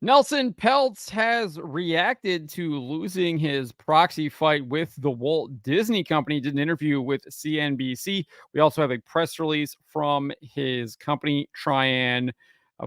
Nelson Peltz has reacted to losing his proxy fight with the Walt Disney Company. He did an interview with CNBC. We also have a press release from his company, Tryon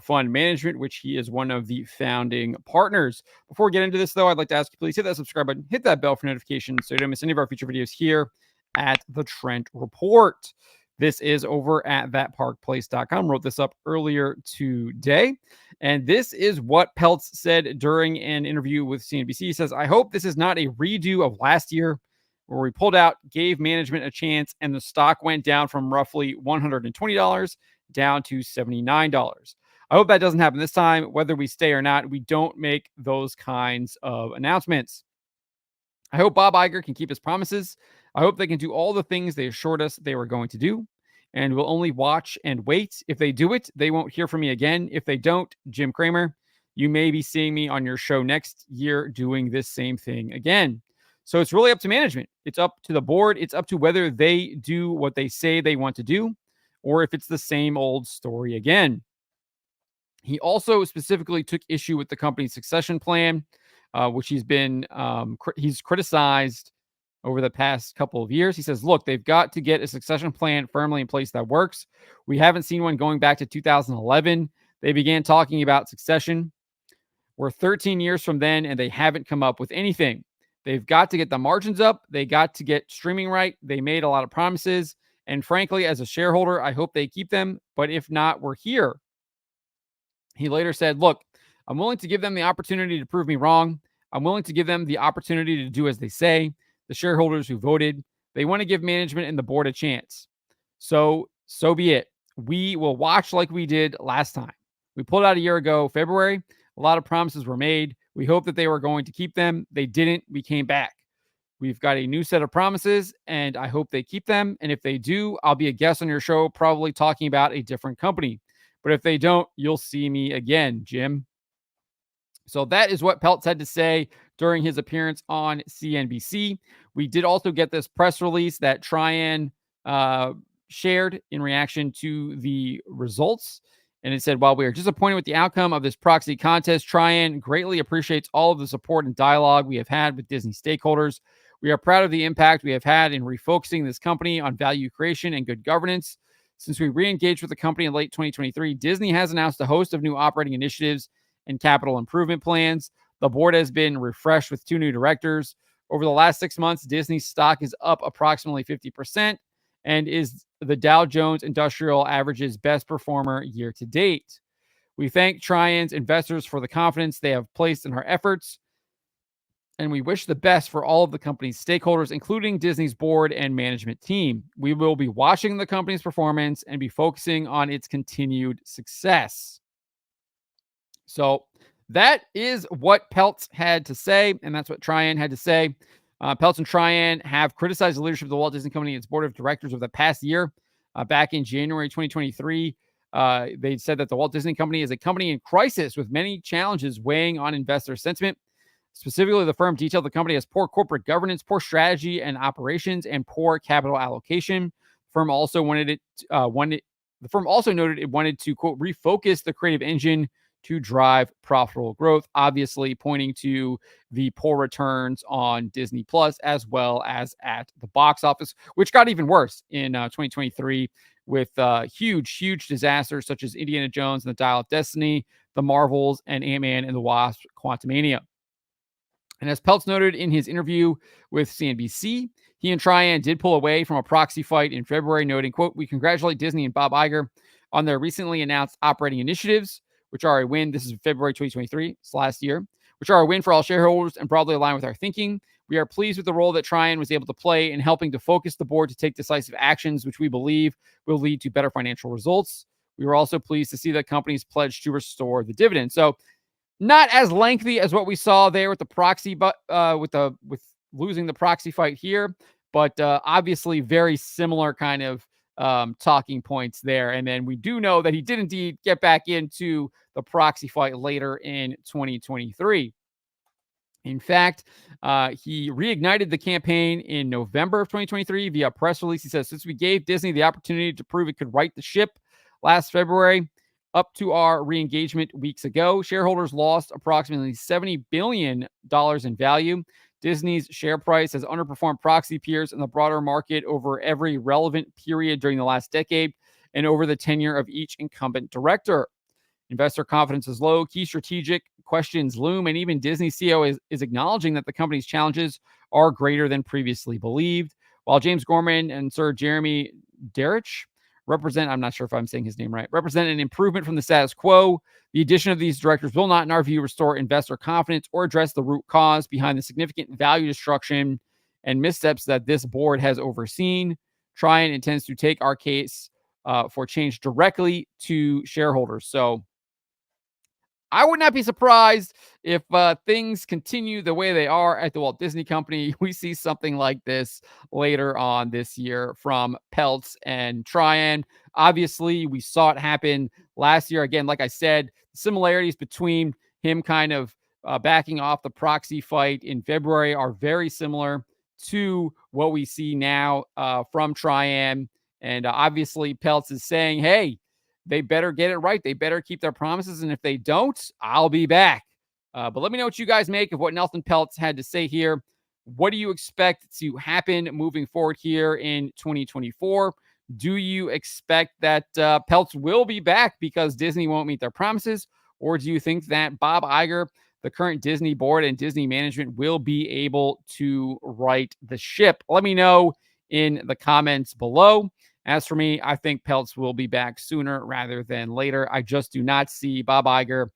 Fund Management, which he is one of the founding partners. Before we get into this, though, I'd like to ask you, please hit that subscribe button, hit that bell for notifications so you don't miss any of our future videos here at the Trent Report. This is over at thatparkplace.com. Wrote this up earlier today. And this is what Peltz said during an interview with CNBC. He says, I hope this is not a redo of last year where we pulled out, gave management a chance, and the stock went down from roughly $120 down to $79. I hope that doesn't happen this time. Whether we stay or not, we don't make those kinds of announcements. I hope Bob Iger can keep his promises. I hope they can do all the things they assured us they were going to do. And we'll only watch and wait. If they do it, they won't hear from me again. If they don't, Jim Cramer, you may be seeing me on your show next year doing this same thing again. So it's really up to management. It's up to the board. It's up to whether they do what they say they want to do or if it's the same old story again. He also specifically took issue with the company's succession plan, which he's criticized over the past couple of years. He says, look, they've got to get a succession plan firmly in place that works. We haven't seen one going back to 2011. They began talking about succession. We're 13 years from then, and they haven't come up with anything. They've got to get the margins up. They got to get streaming right. They made a lot of promises. And frankly, as a shareholder, I hope they keep them. But if not, we're here. He later said, look, I'm willing to give them the opportunity to prove me wrong. I'm willing to give them the opportunity to do as they say. The shareholders who voted, they want to give management and the board a chance. So be it. We will watch like we did last time. We pulled out a year ago, February. A lot of promises were made. We hoped that they were going to keep them. They didn't. We came back. We've got a new set of promises, and I hope they keep them. And if they do, I'll be a guest on your show, probably talking about a different company. But if they don't, you'll see me again, Jim. So that is what Peltz had to say during his appearance on CNBC. We did also get this press release that Tryon shared in reaction to the results. And it said, while we are disappointed with the outcome of this proxy contest, Tryon greatly appreciates all of the support and dialogue we have had with Disney stakeholders. We are proud of the impact we have had in refocusing this company on value creation and good governance. Since we re-engaged with the company in late 2023, Disney has announced a host of new operating initiatives and capital improvement plans. The board has been refreshed with 2 new directors. Over the last 6 months, Disney's stock is up approximately 50% and is the Dow Jones Industrial Average's best performer year to date. We thank Tryon's investors for the confidence they have placed in our efforts, and we wish the best for all of the company's stakeholders, including Disney's board and management team. We will be watching the company's performance and be focusing on its continued success. So that is what Peltz had to say, and that's what Tryon had to say. Peltz and Tryon have criticized the leadership of the Walt Disney Company and its board of directors over the past year. Back in January 2023, they said that the Walt Disney Company is a company in crisis with many challenges weighing on investor sentiment. Specifically, the firm detailed the company has poor corporate governance, poor strategy and operations, and poor capital allocation. The firm also noted it wanted to, quote, refocus the creative engine to drive profitable growth, obviously pointing to the poor returns on Disney Plus as well as at the box office, which got even worse in 2023 with huge disasters such as Indiana Jones and the Dial of Destiny, The Marvels, and Ant-Man and the Wasp: Quantumania. And as Peltz noted in his interview with CNBC, he and Tryon did pull away from a proxy fight in February, noting, quote, we congratulate Disney and Bob Iger on their recently announced operating initiatives, which are a win. This is February 2023, it's last year, which are a win for all shareholders and broadly align with our thinking. We are pleased with the role that Tryon was able to play in helping to focus the board to take decisive actions, which we believe will lead to better financial results. We were also pleased to see that companies pledged to restore the dividend. So not as lengthy as what we saw there with the proxy, but with losing the proxy fight here, but obviously very similar kind of talking points there. And then we do know that he did indeed get back into the proxy fight later in 2023. In fact, he reignited the campaign in November of 2023 via press release. He says, since we gave Disney the opportunity to prove it could right the ship last February, Up to our re-engagement weeks ago, shareholders lost approximately $70 billion in value. Disney's share price has underperformed proxy peers in the broader market over every relevant period during the last decade and over the tenure of each incumbent director. Investor confidence is low, key strategic questions loom, and even Disney CEO is acknowledging that the company's challenges are greater than previously believed. While James Gorman and Sir Jeremy Darich I'm not sure if I'm saying his name right, represent an improvement from the status quo. The addition of these directors will not, in our view, restore investor confidence or address the root cause behind the significant value destruction and missteps that this board has overseen. Trian intends to take our case for change directly to shareholders. So I would not be surprised if things continue the way they are at the Walt Disney Company. We see something like this later on this year from Peltz and Trian. Obviously, we saw it happen last year. Again, like I said, similarities between him kind of backing off the proxy fight in February are very similar to what we see now from Trian. And obviously, Peltz is saying, hey, they better get it right. They better keep their promises. And if they don't, I'll be back. But let me know what you guys make of what Nelson Peltz had to say here. What do you expect to happen moving forward here in 2024? Do you expect that Peltz will be back because Disney won't meet their promises? Or do you think that Bob Iger, the current Disney board and Disney management, will be able to right the ship? Let me know in the comments below. As for me, I think Peltz will be back sooner rather than later. I just do not see Bob Iger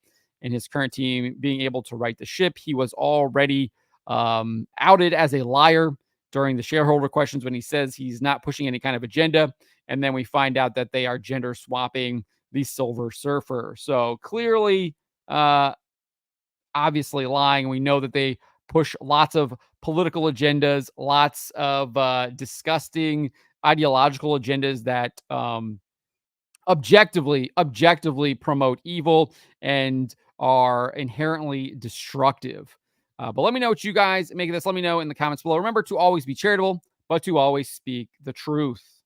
and his current team being able to right the ship. He was already outed as a liar during the shareholder questions when he says he's not pushing any kind of agenda. And then we find out that they are gender swapping the Silver Surfer. So clearly, obviously lying. We know that they push lots of political agendas, lots of disgusting ideological agendas that objectively promote evil and are inherently destructive. But let me know what you guys make of this. Let me know in the comments below. Remember to always be charitable, but to always speak the truth.